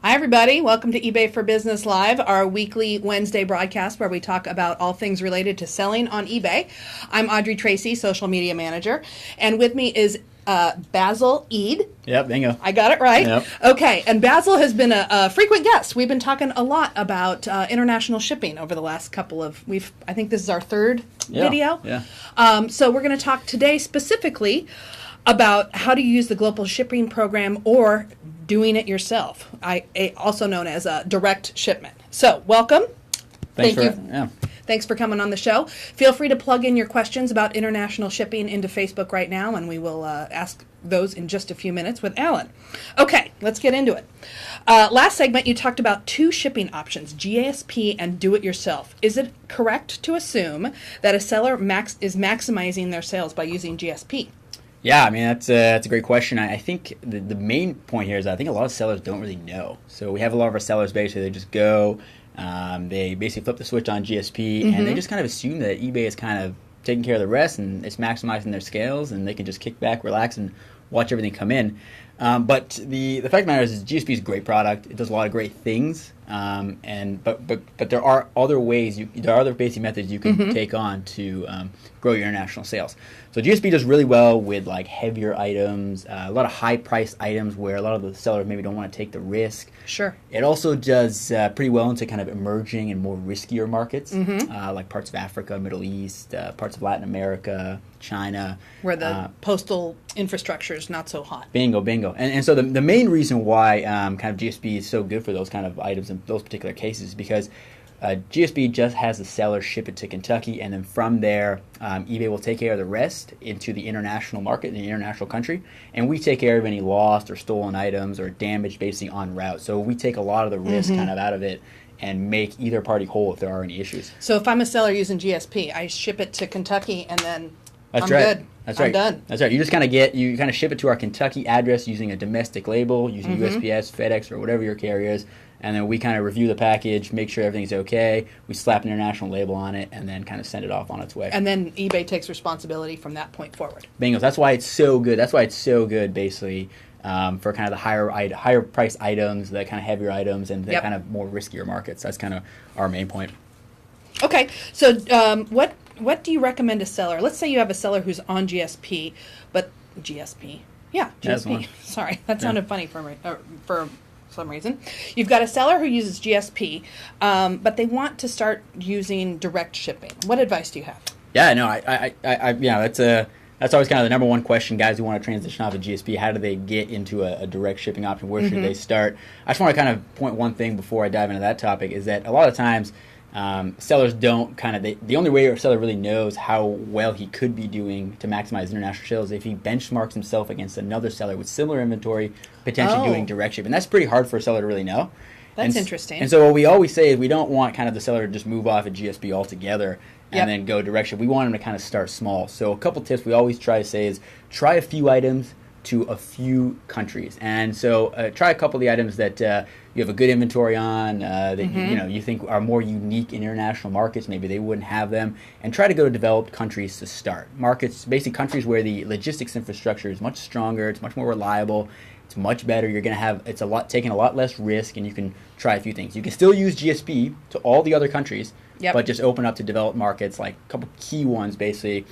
Hi, everybody. Welcome to eBay for Business Live, our weekly Wednesday broadcast where we talk about all things related to selling on eBay. I'm Audrey Tracy, social media manager, and with me is Basil Eid. Yep, bingo. I got it right. Yep. Okay, and Basil has been a frequent guest. We've been talking a lot about international shipping over the last couple of, I think this is our third video. Yeah. So we're going to talk today specifically about how to use the global shipping program or doing it yourself, also known as a direct shipment. So welcome. Thank you. Yeah. Thanks for coming on the show. Feel free to plug in your questions about international shipping into Facebook right now, and we will ask those in just a few minutes with Alan. Okay, let's get into it. Last segment, you talked about two shipping options, GSP and do-it-yourself. Is it correct to assume that a seller is maximizing their sales by using GSP? Yeah, I mean, that's a great question. I think the main point here is I think a lot of sellers don't really know. So we have a lot of our sellers basically, they just go, they basically flip the switch on GSP, and they just kind of assume that eBay is kind of taking care of the rest and it's maximizing their scales, and they can just kick back, relax, and watch everything come in. But the fact of the matter is GSP is a great product. It does a lot of great things, but there are other ways, there are other basic methods you can take on to grow your international sales. So GSP does really well with like heavier items, a lot of high-priced items where a lot of the sellers maybe don't want to take the risk. Sure. It also does pretty well into kind of emerging and more riskier markets, like parts of Africa, Middle East, parts of Latin America, China. Where the postal infrastructure is not so hot. Bingo. And so the main reason why kind of GSP is so good for those kind of items in those particular cases is because GSP just has the seller ship it to Kentucky, and then from there, eBay will take care of the rest into the international market, in the international country, and we take care of any lost or stolen items or damage basically en route. So we take a lot of the risk kind of out of it and make either party whole if there are any issues. So if I'm a seller using GSP, I ship it to Kentucky and then I'm right. Good. That's I'm right. done. That's right. You just kind of ship it to our Kentucky address using a domestic label, using USPS, FedEx, or whatever your carrier is, and then we kind of review the package, make sure everything's okay. We slap an international label on it, and then kind of send it off on its way. And then eBay takes responsibility from that point forward. Bingo. That's why it's so good. That's why it's so good, basically, for kind of the higher price items, the kind of heavier items, and the kind of more riskier markets. That's kind of our main point. Okay. So what do you recommend a seller? Let's say you have a seller who's on GSP, but GSP. Yeah, GSP. Sorry, that sounded funny for some reason. You've got a seller who uses GSP, but they want to start using direct shipping. What advice do you have? Yeah, no, that's always kind of the number one question, guys who want to transition off of GSP. How do they get into a direct shipping option? Where should they start? I just want to kind of point one thing before I dive into that topic is that a lot of times sellers don't the only way a seller really knows how well he could be doing to maximize international sales is if he benchmarks himself against another seller with similar inventory, potentially doing direct shipping. And that's pretty hard for a seller to really know. That's interesting. And so what we always say is we don't want kind of the seller to just move off of GSP altogether and then go direct ship. We want him to kind of start small. So a couple tips we always try to say is try a few items to a few countries. And so try a couple of the items that you have a good inventory on, that you think are more unique in international markets. Maybe they wouldn't have them. And try to go to developed countries to start. Markets, basically countries where the logistics infrastructure is much stronger, it's much more reliable, it's much better. You're going to have taking a lot less risk, and you can try a few things. You can still use GSP to all the other countries, but just open up to developed markets, like a couple key ones, basically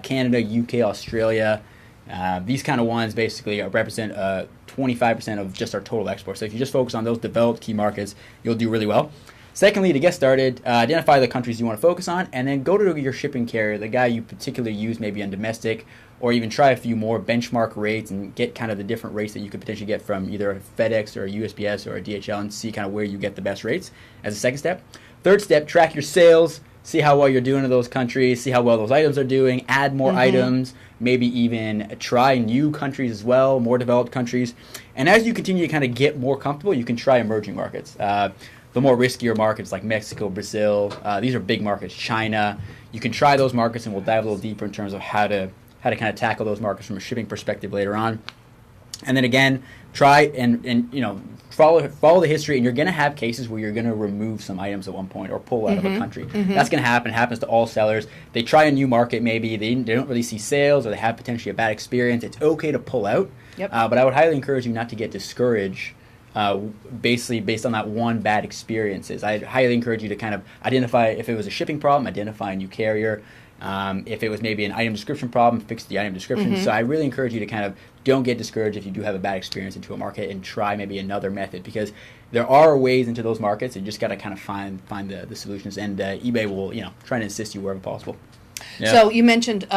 Canada, UK, Australia. These kind of ones basically represent 25% of just our total exports. So if you just focus on those developed key markets, you'll do really well. Secondly, to get started, identify the countries you want to focus on, and then go to your shipping carrier, the guy you particularly use maybe on domestic, or even try a few more benchmark rates and get kind of the different rates that you could potentially get from either a FedEx or a USPS or a DHL and see kind of where you get the best rates as a second step. Third step, track your sales. See how well you're doing in those countries, see how well those items are doing, add more items, maybe even try new countries as well, more developed countries. And as you continue to kind of get more comfortable, you can try emerging markets. The more riskier markets like Mexico, Brazil, these are big markets, China. You can try those markets, and we'll dive a little deeper in terms of how to kind of tackle those markets from a shipping perspective later on. And then again, try and follow the history, and you're going to have cases where you're going to remove some items at one point or pull out of a country. That's going to happen. It happens to all sellers. They try a new market maybe. They don't really see sales, or they have potentially a bad experience. It's okay to pull out. But I would highly encourage you not to get discouraged basically based on that one bad experiences. I highly encourage you to kind of identify if it was a shipping problem, identify a new carrier. If it was maybe an item description problem, fix the item description. So I really encourage you to kind of don't get discouraged if you do have a bad experience into a market, and try maybe another method, because there are ways into those markets. You just got to kind of find the solutions, and eBay will try to assist you wherever possible. Yeah. So you mentioned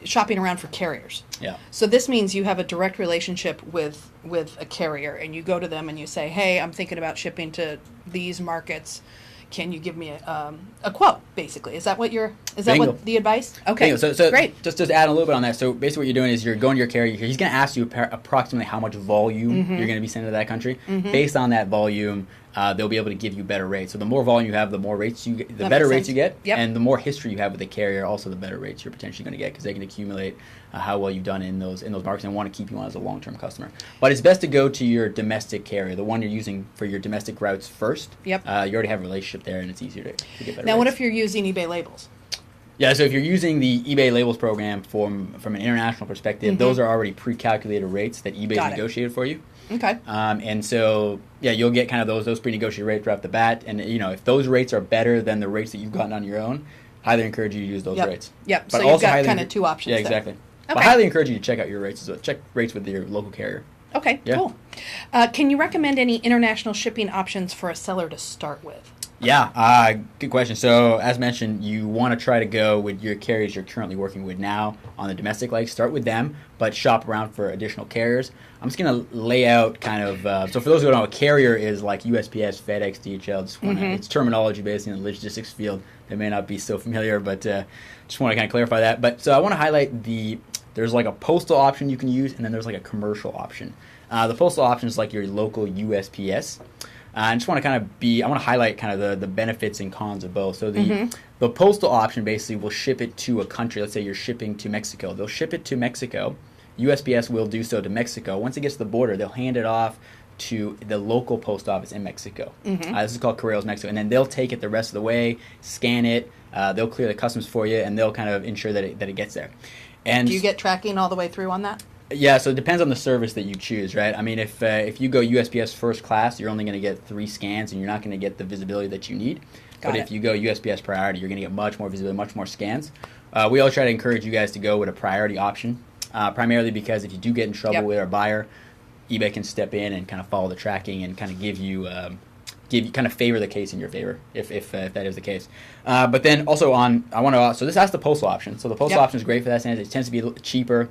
shopping around for carriers. Yeah. So this means you have a direct relationship with a carrier, and you go to them and you say, "Hey, I'm thinking about shipping to these markets. Can you give me a quote?" Basically, is that what what the advice? Okay, Bingo. So great. Just to add a little bit on that. So basically, what you're doing is you're going to your carrier. He's going to ask you approximately how much volume you're going to be sending to that country. Based on that volume, they'll be able to give you better rates. So the more volume you have, the more rates you get, the better rates you get, and the more history you have with the carrier, also the better rates you're potentially going to get, because they can accumulate how well you've done in those markets and want to keep you on as a long-term customer. But it's best to go to your domestic carrier, the one you're using for your domestic routes first. Yep. You already have a relationship there, and it's easier to get better. Now, rates. what if you're using eBay labels? Yeah, so if you're using the eBay labels program from an international perspective, those are already pre-calculated rates that eBay's negotiated for you. Okay. And so, you'll get kind of those pre-negotiated rates right off the bat. And, if those rates are better than the rates that you've gotten on your own, highly encourage you to use those rates. Yep, but so you've got kind of two options. Yeah, exactly. Okay. But I highly encourage you to check out your rates as well. Check rates with your local carrier. Okay, cool. Can you recommend any international shipping options for a seller to start with? Yeah, good question. So, as mentioned, you want to try to go with your carriers you're currently working with now on the domestic leg. Start with them, but shop around for additional carriers. I'm just going to lay out kind of, so for those who don't know, a carrier is like USPS, FedEx, DHL. It's terminology based in the logistics field. They may not be so familiar, but just want to kind of clarify that. But so I want to highlight there's like a postal option you can use, and then there's like a commercial option. The postal option is like your local USPS. I just want to I want to highlight kind of the benefits and cons of both. So the postal option basically will ship it to a country. Let's say you're shipping to Mexico. They'll ship it to Mexico. USPS will do so to Mexico. Once it gets to the border, they'll hand it off to the local post office in Mexico. This is called Correos Mexico. And then they'll take it the rest of the way, scan it, they'll clear the customs for you, and they'll kind of ensure that it gets there. And do you get tracking all the way through on that? Yeah, so it depends on the service that you choose, right? I mean, if you go USPS first class, you're only going to get 3 scans, and you're not going to get the visibility that you need. But if you go USPS priority, you're going to get much more visibility, much more scans. We always try to encourage you guys to go with a priority option, primarily because if you do get in trouble with our buyer, eBay can step in and kind of follow the tracking and kind of give you kind of favor the case in your favor if that is the case. But then also so this has the postal option. So the postal option is great for that sense. It tends to be a little cheaper.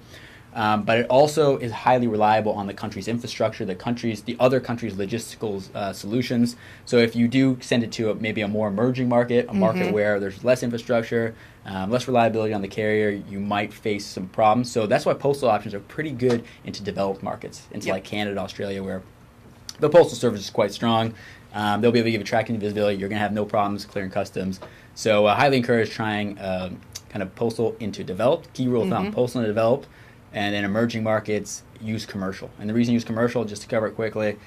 But it also is highly reliable on the country's infrastructure, the other countries' logistical solutions. So if you do send it to maybe a more emerging market, a market where there's less infrastructure, less reliability on the carrier, you might face some problems. So that's why postal options are pretty good into developed markets, into like Canada, Australia, where the postal service is quite strong. They'll be able to give you tracking visibility. You're going to have no problems clearing customs. So I highly encourage trying kind of postal into developed. Key rule of thumb, postal into developed. And then emerging markets, use commercial. And the reason you use commercial, just to cover it quickly,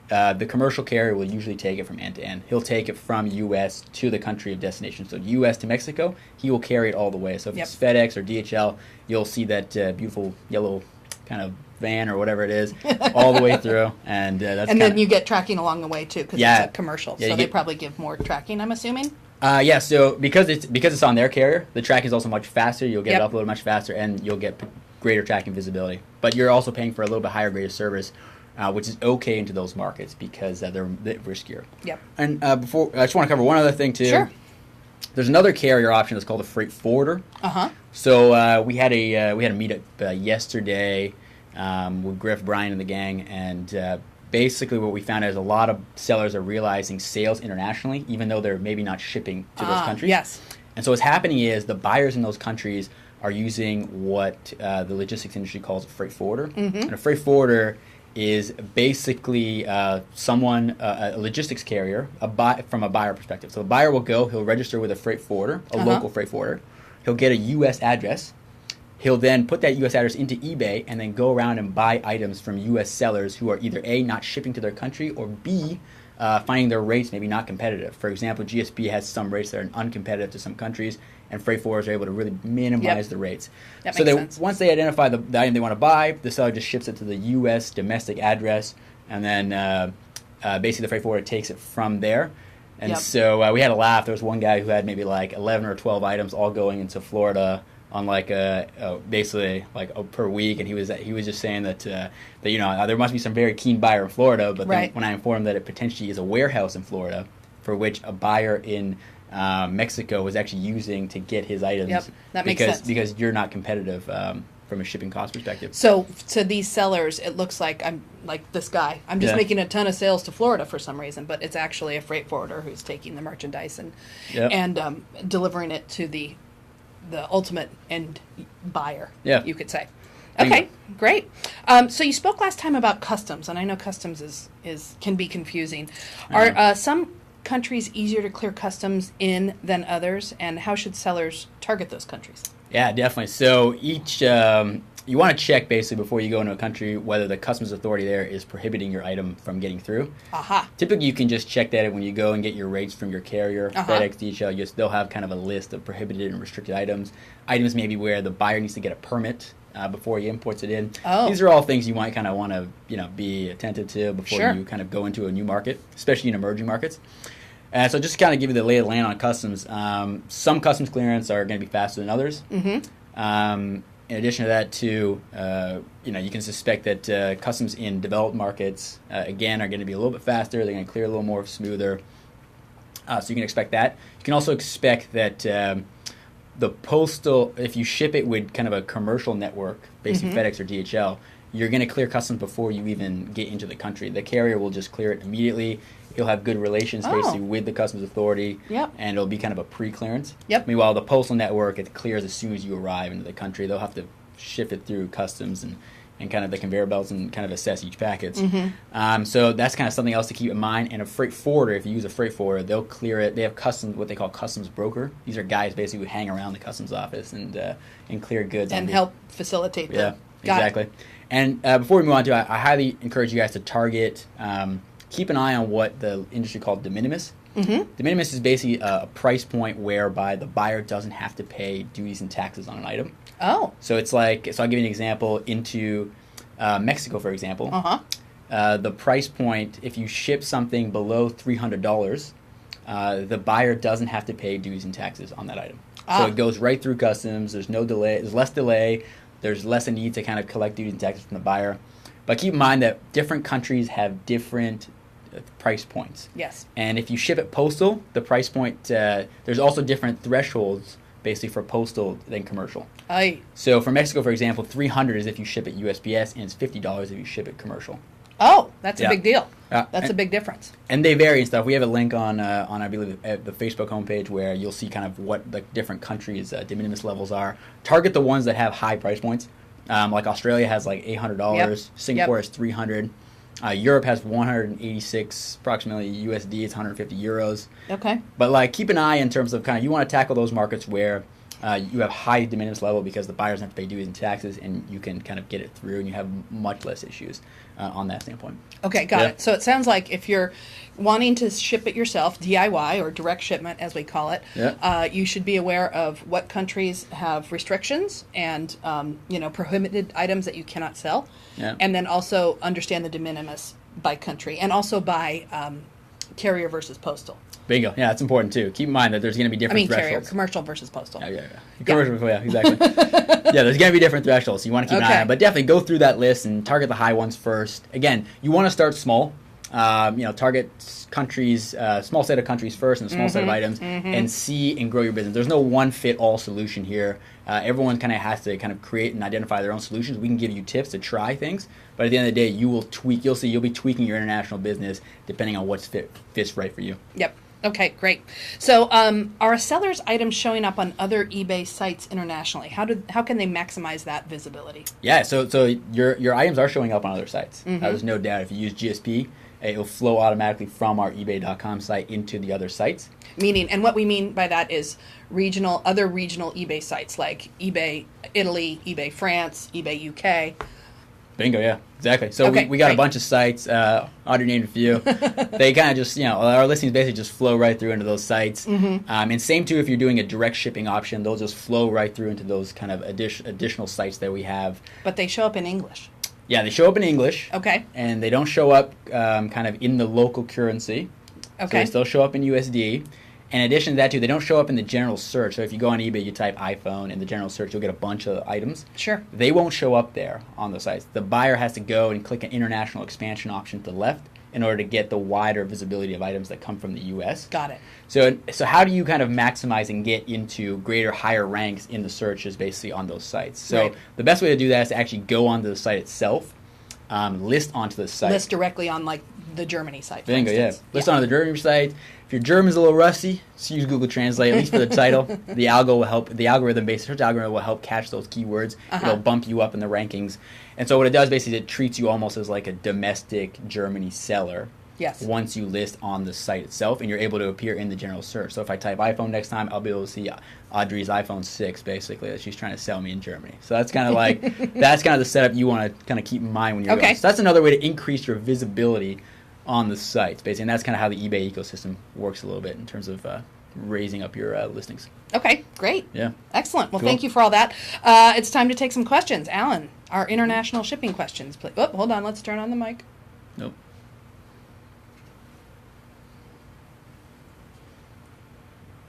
the commercial carrier will usually take it from end to end. He'll take it from U.S. to the country of destination. So U.S. to Mexico, he will carry it all the way. So if it's FedEx or DHL, you'll see that beautiful yellow kind of van or whatever it is all the way through. And then you get tracking along the way, too, because it's a commercial. So they probably give more tracking, I'm assuming? So because it's on their carrier, the tracking is also much faster. You'll get it uploaded much faster, and you'll get greater tracking visibility. But you're also paying for a little bit higher grade of service, which is okay into those markets because they're a bit riskier. Yep. And before I just want to cover one other thing too. Sure. There's another carrier option that's called a freight forwarder. So we had a meetup yesterday with Griff, Brian, and the gang, and basically what we found out is a lot of sellers are realizing sales internationally, even though they're maybe not shipping to those countries. Yes. And so what's happening is the buyers in those countries are using what the logistics industry calls a freight forwarder. And a freight forwarder is basically a logistics carrier from a buyer perspective. So the buyer will go, he'll register with a freight forwarder, a local freight forwarder. He'll get a U.S. address. He'll then put that U.S. address into eBay and then go around and buy items from U.S. sellers who are either A, not shipping to their country, or B, finding their rates maybe not competitive. For example, GSP has some rates that are uncompetitive to some countries, and freight forwarders are able to really minimize the rates. That makes sense. Once they identify the item they want to buy, the seller just ships it to the U.S. domestic address. and then basically the freight forwarder takes it from there. And Yep. so we had a laugh. There was one guy who had maybe like 11 or 12 items all going into Florida on like basically like per week, and he was just saying that there must be some very keen buyer in Florida, but then when I informed him that it potentially is a warehouse in Florida for which a buyer in Mexico was actually using to get his items. Yep, that makes sense. Because you're not competitive from a shipping cost perspective. So to these sellers, it looks like I'm like this guy. I'm just making a ton of sales to Florida for some reason, but it's actually a freight forwarder who's taking the merchandise and delivering it to the ultimate end buyer. Yeah, you could say. Okay, great. So you spoke last time about customs, and I know customs can be confusing. Are some countries easier to clear customs in than others, and how should sellers target those countries? Yeah, definitely. So each you want to check basically before you go into a country whether the customs authority there is prohibiting your item from getting through. Aha. Typically, you can just check that when you go and get your rates from your carrier, FedEx, DHL. They'll have kind of a list of prohibited and restricted items. Items maybe where the buyer needs to get a permit before he imports it in. Oh. These are all things you might kind of want to be attentive to before you kind of go into a new market, especially in emerging markets. So just to kind of give you the lay of the land on customs, some customs clearance are going to be faster than others. Mm-hmm. In addition to that, too, you can suspect that customs in developed markets, again, are going to be a little bit faster. They're going to clear a little more smoother. So you can expect that. You can also expect that the postal, if you ship it with kind of a commercial network, basically FedEx or DHL, you're going to clear customs before you even get into the country. The carrier will just clear it immediately. He'll have good relations basically with the customs authority, and it'll be kind of a pre-clearance. Yep. Meanwhile, the postal network, it clears as soon as you arrive into the country. They'll have to shift it through customs and kind of the conveyor belts and kind of assess each package. So that's kind of something else to keep in mind. And a freight forwarder, if you use a freight forwarder, they'll clear it. They have what they call customs broker. These are guys basically who hang around the customs office and clear goods. And help facilitate them. Yeah, exactly. And before we move on to I highly encourage you guys to target, keep an eye on what the industry called de minimis. De minimis is basically a price point whereby the buyer doesn't have to pay duties and taxes on an item. Oh. So it's like, I'll give you an example. Into Mexico, for example, the price point, if you ship something below $300, the buyer doesn't have to pay duties and taxes on that item. So it goes right through customs. There's no delay. There's less delay. There's less a need to kind of collect duties and taxes from the buyer. But keep in mind that different countries have different price points. Yes. And if you ship it postal, the price point, there's also different thresholds basically for postal than commercial. Aye. So for Mexico, for example, $300 is if you ship it USPS, and it's $50 if you ship it commercial. Oh, that's a big deal. That's a big difference. And they vary and stuff. We have a link on I believe, the Facebook homepage where you'll see kind of what the different countries' de minimis levels are. Target the ones that have high price points. Like Australia has like $800. Singapore has $300. Europe has 186 approximately USD. It's 150 euros. Okay. But like keep an eye in terms of kind of you want to tackle those markets where you have high de minimis level because the buyers have to pay duties and taxes, and you can kind of get it through, and you have much less issues on that standpoint. Okay, got it. So it sounds like if you're wanting to ship it yourself, DIY or direct shipment as we call it, you should be aware of what countries have restrictions and prohibited items that you cannot sell, and then also understand the de minimis by country and also by carrier versus postal. Bingo. Yeah, that's important too. Keep in mind that there's going to be different thresholds. Carrier, commercial versus postal. Commercial, exactly. There's going to be different thresholds, so you want to keep an eye on it. But definitely go through that list and target the high ones first. Again, you want to start small. Target countries, small set of countries first and a small set of items, and see and grow your business. There's no one-fit-all solution here. Everyone kind of has to kind of create and identify their own solutions. We can give you tips to try things, but at the end of the day, you will tweak. You'll be tweaking your international business depending on what fits right for you. Yep. Okay, great. So, are a seller's items showing up on other eBay sites internationally? How can they maximize that visibility? Yeah, so your items are showing up on other sites. There's no doubt. If you use GSP, it will flow automatically from our eBay.com site into the other sites. Meaning, and what we mean by that is other regional eBay sites like eBay Italy, eBay France, eBay UK. Bingo, yeah, exactly. So we got a bunch of sites, Audrey named a few. They kind of just, our listings basically just flow right through into those sites. And same too if you're doing a direct shipping option, those just flow right through into those kind of additional sites that we have. But they show up in English. Yeah, they show up in English. Okay. And they don't show up kind of in the local currency. So Okay. they still show up in USD. In addition to that, too, they don't show up in the general search. So if you go on eBay, you type iPhone in the general search, you'll get a bunch of items. Sure. They won't show up there on those sites. The buyer has to go and click an international expansion option to the left in order to get the wider visibility of items that come from the U.S. Got it. So how do you kind of maximize and get into higher ranks in the searches basically on those sites? So Right. the best way to do that is to actually go onto the site itself, list onto the site. List directly on like the Germany site. For Bingo, yeah. instance. List onto the Germany site. If your German's a little rusty, just use Google Translate, at least for the title. The algo will help. The algorithm-based search algorithm will help catch those keywords. It'll bump you up in the rankings. And so what it does basically is it treats you almost as like a domestic Germany seller. Yes. Once you list on the site itself, and you're able to appear in the general search. So if I type iPhone next time, I'll be able to see Audrey's iPhone 6, basically, that she's trying to sell me in Germany. So that's kind of like, that's kind of the setup you want to kind of keep in mind when you're going. So that's another way to increase your visibility on the sites, basically. And that's kind of how the eBay ecosystem works a little bit in terms of raising up your listings. Okay, great. Yeah. Excellent. Well, Cool. thank you for all that. It's time to take some questions. Alan, our international shipping questions, please. Oh, hold on. Let's turn on the mic. Nope.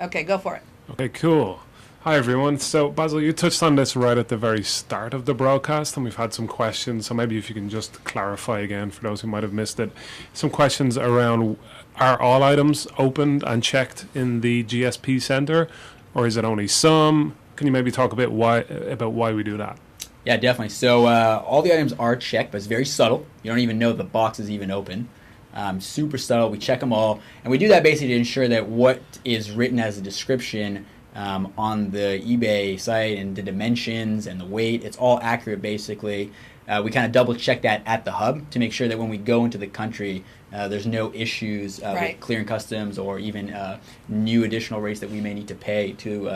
Okay, go for it. Okay, cool. Hi, everyone. So, Basil, you touched on this right at the very start of the broadcast, and we've had some questions. So maybe if you can just clarify again for those who might have missed it. Some questions around, are all items opened and checked in the GSP center, or is it only some? Can you maybe talk a bit about why we do that? Yeah, definitely. So all the items are checked, but it's very subtle. You don't even know the box is even open. Super subtle. We check them all. And we do that basically to ensure that what is written as a description on the eBay site and the dimensions and the weight, it's all accurate basically. We kind of double check that at the hub to make sure that when we go into the country, there's no issues with clearing customs or even new additional rates that we may need to pay to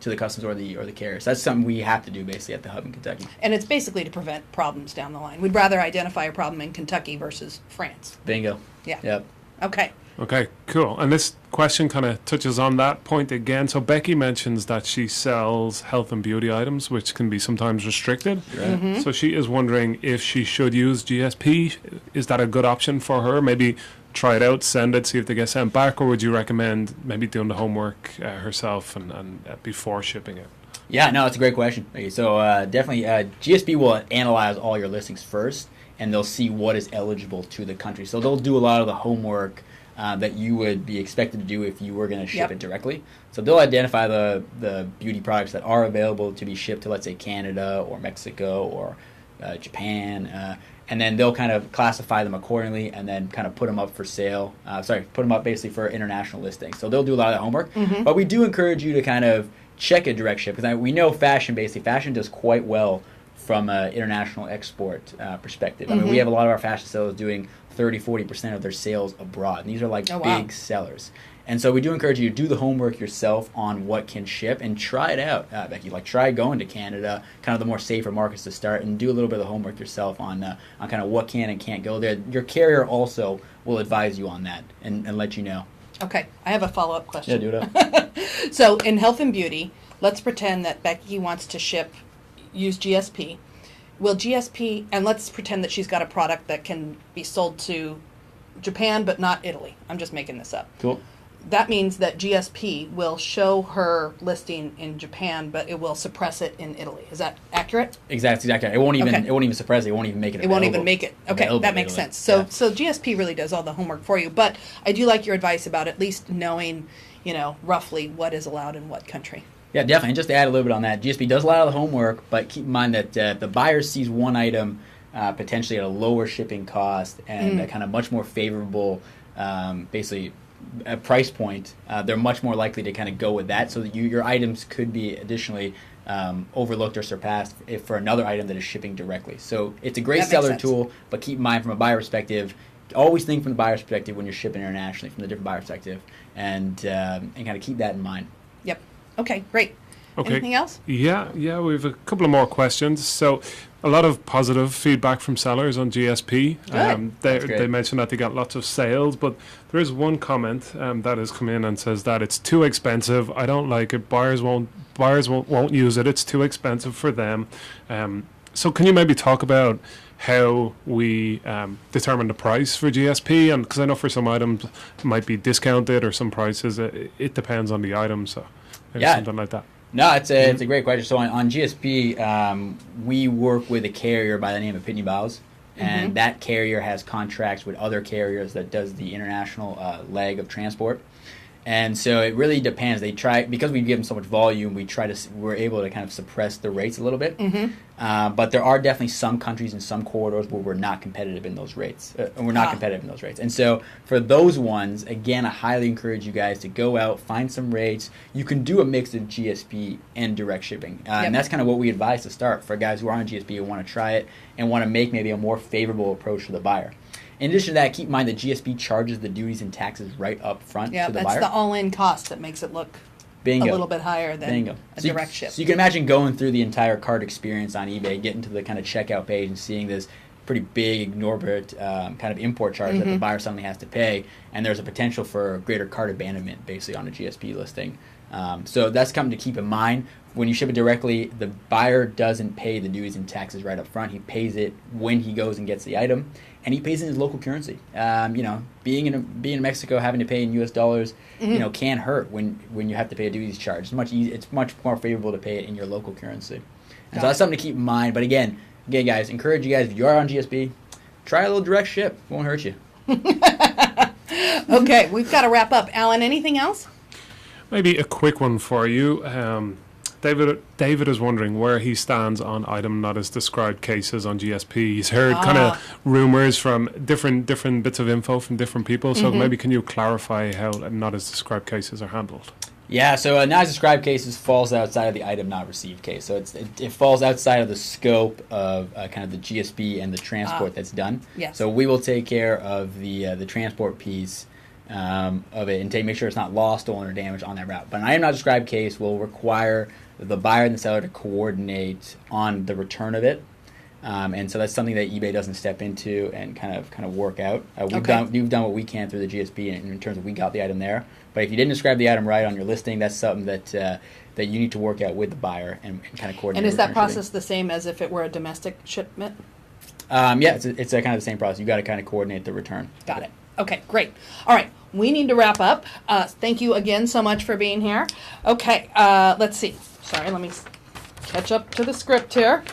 the customs or the carriers. That's something we have to do basically at the hub in Kentucky. And it's basically to prevent problems down the line. We'd rather identify a problem in Kentucky versus France. Bingo. Yeah. Yep. Okay. Okay, cool. And this question kind of touches on that point again. So Becky mentions that she sells health and beauty items, which can be sometimes restricted. Right. So she is wondering if she should use GSP. Is that a good option for her? Maybe try it out, send it, see if they get sent back, or would you recommend maybe doing the homework herself and before shipping it? Yeah, no, it's a great question. Okay, so definitely GSP will analyze all your listings first, and they'll see what is eligible to the country. So they'll do a lot of the homework that you would be expected to do if you were going to ship it directly. So they'll identify the beauty products that are available to be shipped to, let's say, Canada or Mexico or Japan, and then they'll kind of classify them accordingly and then kind of put them up for sale. Put them up basically for international listings. So they'll do a lot of that homework. But we do encourage you to kind of check a direct ship, because we know fashion does quite well from an international export perspective. I mean, we have a lot of our fashion sellers doing 30-40% of their sales abroad. And these are like big sellers. And so we do encourage you to do the homework yourself on what can ship and try it out, Becky. Like, try going to Canada, kind of the more safer markets to start, and do a little bit of the homework yourself on kind of what can and can't go there. Your carrier also will advise you on that and let you know. Okay. I have a follow-up question. Yeah, do it. So in health and beauty, let's pretend that Becky wants to use GSP. Will GSP, and let's pretend that she's got a product that can be sold to Japan but not Italy. I'm just making this up. Cool. That means that GSP will show her listing in Japan, but it will suppress it in Italy. Is that accurate? Exactly. It won't even suppress it. It won't even make it available. It won't even make it. Okay, that makes sense. So GSP really does all the homework for you. But I do like your advice about at least knowing, roughly what is allowed in what country. Yeah, definitely. And just to add a little bit on that, GSP does a lot of the homework, but keep in mind that the buyer sees one item potentially at a lower shipping cost and a kind of much more favorable, basically, a price point. They're much more likely to kind of go with that, so that your items could be additionally overlooked or surpassed for another item that is shipping directly. So it's a great seller tool, but keep in mind from a buyer perspective, always think from the buyer's perspective when you're shipping internationally, from the different buyer perspective, and kind of keep that in mind. Yep. Okay, great. Okay. Anything else? Yeah, we have a couple of more questions. So a lot of positive feedback from sellers on GSP. They mentioned that they got lots of sales, but there is one comment that has come in and says that it's too expensive. I don't like it. Buyers won't use it. It's too expensive for them. So can you maybe talk about how we determine the price for GSP, and because I know for some items it might be discounted or some prices, it depends on the item, so maybe something like that. No, it's a great question. So on GSP, we work with a carrier by the name of Pitney Bowes, and that carrier has contracts with other carriers that does the international leg of transport. And so it really depends. They try, because we give them so much volume, we're able to kind of suppress the rates a little bit. But there are definitely some countries and some corridors where we're not competitive in those rates. And so for those ones, again, I highly encourage you guys to go out, find some rates. You can do a mix of GSP and direct shipping. And that's kind of what we advise to start for guys who are on GSP and want to try it and want to make maybe a more favorable approach for the buyer. In addition to that, keep in mind that GSP charges the duties and taxes right up front to the buyer. Yeah, that's the all-in cost that makes it look a little bit higher than a direct ship. So you can imagine going through the entire cart experience on eBay, getting to the kind of checkout page and seeing this pretty big, exorbitant kind of import charge that the buyer suddenly has to pay, and there's a potential for greater cart abandonment basically on a GSP listing. So that's something to keep in mind. When you ship it directly, the buyer doesn't pay the duties and taxes right up front. He pays it when he goes and gets the item, and he pays in his local currency. Being in Mexico, having to pay in U.S. dollars, can hurt when you have to pay a duties charge. It's much more favorable to pay it in your local currency. And so that's something to keep in mind. But again, guys, encourage you guys, if you are on GSP, try a little direct ship. It won't hurt you. Okay, we've got to wrap up. Alan, anything else? Maybe a quick one for you. David is wondering where he stands on item not as described cases on GSP. He's heard kind of rumors from different bits of info from different people. So maybe can you clarify how not as described cases are handled? Yeah, so not as described cases falls outside of the item not received case. So it falls outside of the scope of kind of the GSP and the transport that's done. Yes. So we will take care of the transport piece of it and make sure it's not lost, stolen, or damaged on that route. But an item not described case will require the buyer and the seller to coordinate on the return of it. And so that's something that eBay doesn't step into and kind of work out. We've done what we can through the GSP in terms of we got the item there. But if you didn't describe the item right on your listing, that's something that you need to work out with the buyer and kind of coordinate. And is that process the same as if it were a domestic shipment? Yeah, it's a kind of the same process. You got to kind of coordinate the return. Got it. Okay, great. All right, we need to wrap up. Thank you again so much for being here. Okay, let's see. Sorry, let me catch up to the script here.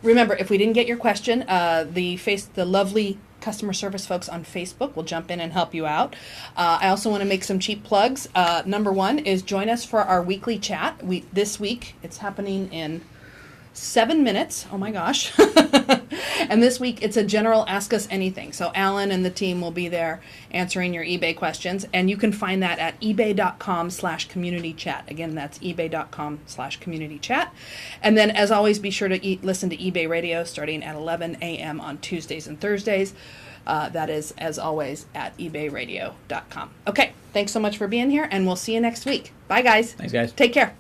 Remember, if we didn't get your question, the lovely customer service folks on Facebook will jump in and help you out. I also want to make some cheap plugs. Number one is join us for our weekly chat. This week, it's happening in 7 minutes. Oh my gosh. And this week it's a general Ask Us Anything. So Alan and the team will be there answering your eBay questions. And you can find that at ebay.com/community chat. Again, that's ebay.com/community chat. And then as always, be sure to listen to eBay Radio starting at 11 a.m. on Tuesdays and Thursdays. That is, as always, at ebayradio.com. Okay, thanks so much for being here, and we'll see you next week. Bye, guys. Thanks, guys. Take care.